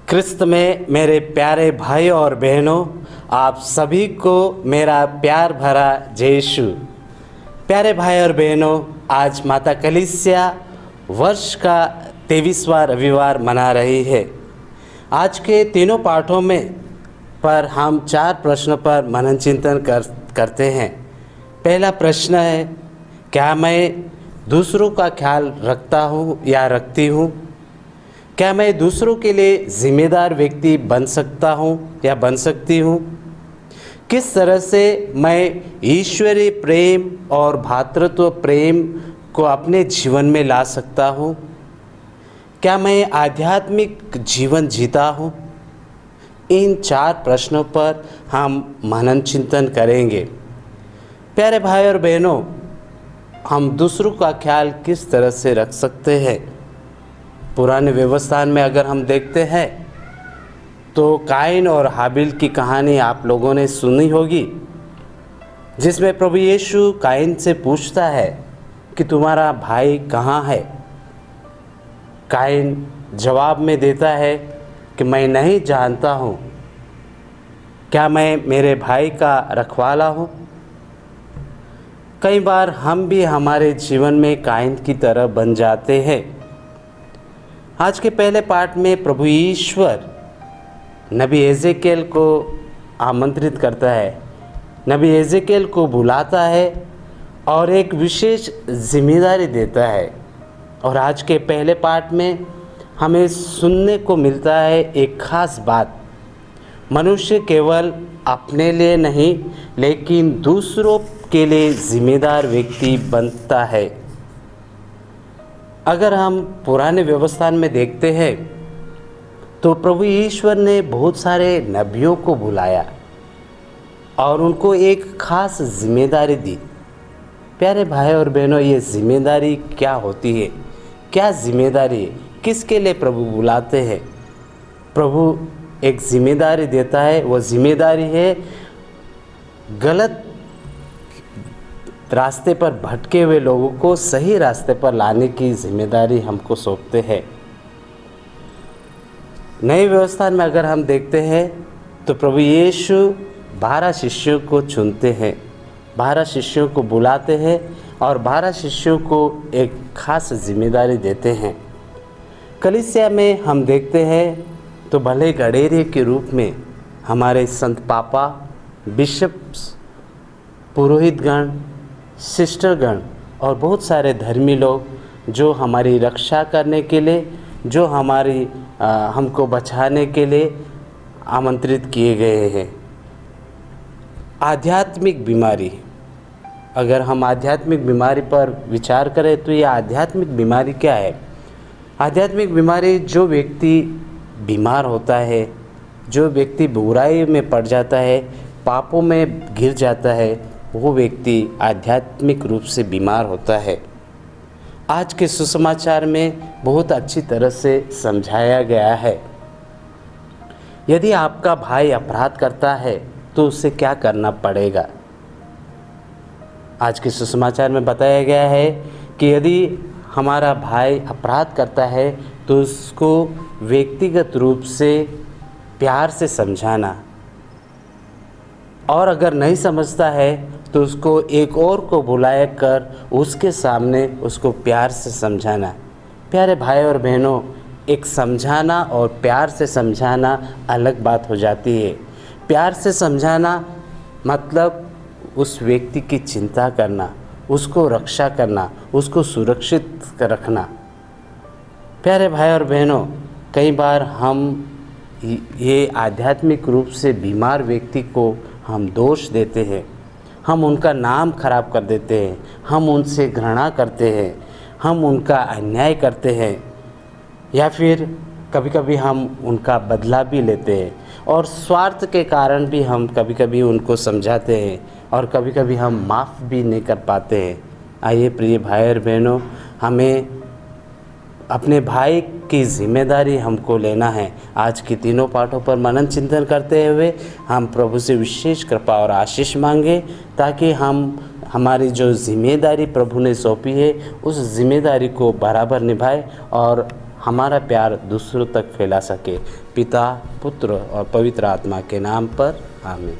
क्रिस्त में मेरे प्यारे भाई और बहनों, आप सभी को मेरा प्यार भरा जय यीशु। प्यारे भाई और बहनों, आज माता कलीसिया वर्ष का 23वां रविवार मना रही है। आज के तीनों पाठों में पर हम 4 प्रश्नों पर मनन चिंतन करते हैं। पहला प्रश्न है, क्या मैं दूसरों का ख्याल रखता हूँ या रखती हूँ? क्या मैं दूसरों के लिए जिम्मेदार व्यक्ति बन सकता हूँ या बन सकती हूँ? किस तरह से मैं ईश्वरीय प्रेम और भातृत्व प्रेम को अपने जीवन में ला सकता हूँ? क्या मैं आध्यात्मिक जीवन जीता हूँ? इन 4 प्रश्नों पर हम मनन चिंतन करेंगे। प्यारे भाई और बहनों, हम दूसरों का ख्याल किस तरह से रख सकते हैं? पुराने व्यवस्थान में अगर हम देखते हैं तो काइन और हाबिल की कहानी आप लोगों ने सुनी होगी, जिसमें प्रभु यीशु काइन से पूछता है कि तुम्हारा भाई कहाँ है। काइन जवाब में देता है कि मैं नहीं जानता हूँ। क्या मैं मेरे भाई का रखवाला हूँ? कई बार हम भी हमारे जीवन में काइन की तरह बन जाते हैं। आज के पहले पाठ में प्रभु ईश्वर नबी एजेकिएल को आमंत्रित करता है, नबी एजेकिएल को बुलाता है और एक विशेष जिम्मेदारी देता है। और आज के पहले पाठ में हमें सुनने को मिलता है एक खास बात, मनुष्य केवल अपने लिए नहीं लेकिन दूसरों के लिए जिम्मेदार व्यक्ति बनता है। अगर हम पुराने व्यवस्थान में देखते हैं तो प्रभु ईश्वर ने बहुत सारे नबियों को बुलाया और उनको एक खास जिम्मेदारी दी। प्यारे भाई और बहनों, ये जिम्मेदारी क्या होती है? क्या जिम्मेदारी है? किसके लिए प्रभु बुलाते हैं? प्रभु एक जिम्मेदारी देता है। वो जिम्मेदारी है गलत रास्ते पर भटके हुए लोगों को सही रास्ते पर लाने की जिम्मेदारी हमको सौंपते हैं। नए व्यवस्था में अगर हम देखते हैं तो प्रभु यीशु 12 शिष्यों को चुनते हैं, 12 शिष्यों को बुलाते हैं और 12 शिष्यों को एक खास जिम्मेदारी देते हैं। कलीसिया में हम देखते हैं तो भले गडेरिये के रूप में हमारे संत पापा, बिशप्स, पुरोहितगण, सिस्टरगण और बहुत सारे धर्मी लोग जो हमारी रक्षा करने के लिए, जो हमको बचाने के लिए आमंत्रित किए गए हैं। आध्यात्मिक बीमारी, अगर हम आध्यात्मिक बीमारी पर विचार करें तो ये आध्यात्मिक बीमारी क्या है? आध्यात्मिक बीमारी जो व्यक्ति बीमार होता है, जो व्यक्ति बुराई में पड़ जाता है, पापों में गिर जाता है, वो व्यक्ति आध्यात्मिक रूप से बीमार होता है। आज के सुसमाचार में बहुत अच्छी तरह से समझाया गया है। यदि आपका भाई अपराध करता है तो उसे क्या करना पड़ेगा? आज के सुसमाचार में बताया गया है कि यदि हमारा भाई अपराध करता है तो उसको व्यक्तिगत रूप से प्यार से समझाना, और अगर नहीं समझता है तो उसको एक और को बुलाया कर उसके सामने उसको प्यार से समझाना। प्यारे भाई और बहनों, एक समझाना और प्यार से समझाना अलग बात हो जाती है। प्यार से समझाना मतलब उस व्यक्ति की चिंता करना, उसको रक्षा करना, उसको सुरक्षित रखना। प्यारे भाई और बहनों, कई बार हम ये आध्यात्मिक रूप से बीमार व्यक्ति को हम दोष देते हैं, हम उनका नाम खराब कर देते हैं, हम उनसे घृणा करते हैं, हम उनका अन्याय करते हैं, या फिर कभी कभी हम उनका बदला भी लेते हैं और स्वार्थ के कारण भी हम कभी कभी उनको समझाते हैं और कभी कभी हम माफ़ भी नहीं कर पाते हैं। आइए प्रिय भाई और बहनों, हमें अपने भाई की जिम्मेदारी हमको लेना है। आज के तीनों पाठों पर मनन चिंतन करते हुए हम प्रभु से विशेष कृपा और आशीष मांगे, ताकि हम हमारी जो जिम्मेदारी प्रभु ने सौंपी है उस जिम्मेदारी को बराबर निभाए और हमारा प्यार दूसरों तक फैला सके। पिता, पुत्र और पवित्र आत्मा के नाम पर आमीन।